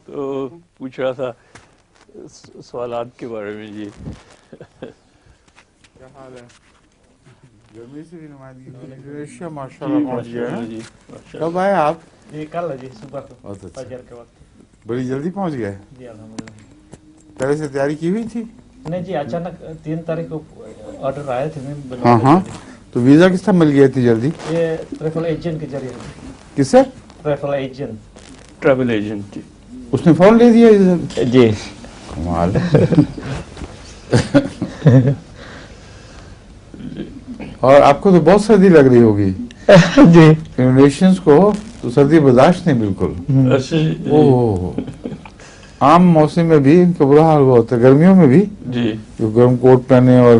तो पूछ रहा था सवालात के बारे में जी। क्या हाल है? गर्मी से भी नुमाइंदगी इंडोनेशिया माशाल्लाह पहुंच गया है जी। कब आए आप? ये कल है जी, सुबह को बहुत अच्छा, फजर के वक्त। बड़ी जल्दी पहुंच गए। जी अल्हम्दुलिल्लाह। पहले से तैयारी की हुई थी? नहीं जी, अचानक 3 तारीख को ऑर्डर आए थे। मैं हाँ हाँ, तो वीजा किस तरह मिल गया इतनी जल्दी? ये ट्रैवल एजेंट के जरिए। किससे? Travel agent. ट्रैवल एजेंट जी। उसने फोन ले दिया इधर? जी कमाल। और आपको तो बहुत सर्दी लग रही होगी। जी इंडोनेशियंस को तो सर्दी बर्दाश्त नहीं बिल्कुल। अच्छा जी। ओह, आम मौसम में भी इनका बुरा हाल हुआ होता है, गर्मियों में भी जी जो गर्म कोट पहने। और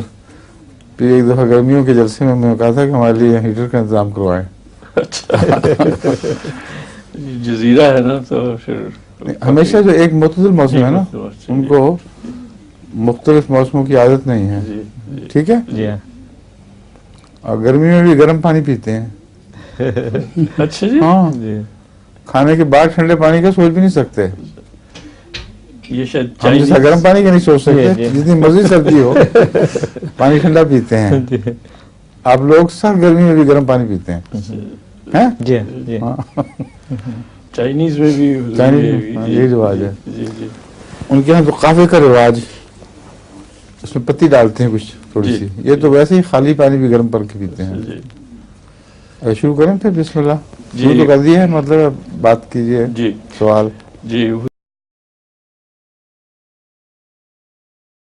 फिर एक दफा गर्मियों के जलसे में मैं कहा था कि हमारे लिए हीटर का इंतजाम करवाएं। अच्छा। जजीरा है ना, तो फिर हमेशा जो एक मुतदल मौसम है ना, उनको मुख्तलिफ मौसमों की आदत नहीं है। जी जी। ठीक है। जी और गर्मी में भी गर्म पानी पीते हैं। अच्छा जी। हाँ, जी खाने के बाद ठंडे पानी का सोच भी नहीं सकते। ये शायद हम जैसा चाइनीज गर्म पानी का नहीं सोच सकते, जी, जी। जितनी मर्जी सर्दी हो पानी ठंडा पीते हैं। आप लोग सब गर्मी में भी गर्म पानी पीते हैं, हैं? जी जी। हाँ, चाइनीज में भी चाइनीज में, ये रिवाज है। जी जी। उनके यहाँ तो काफे का रिवाज, उसमें पत्ती डालते हैं कुछ थोड़ी जी। सी। ये तो वैसे ही खाली पानी भी गर्म करके पीते हैं। जी शुरू करें फिर? बिस्मिल्लाह। जी। शुरू तो कर दिया है, मतलब बात कीजिए। जी सवाल जी।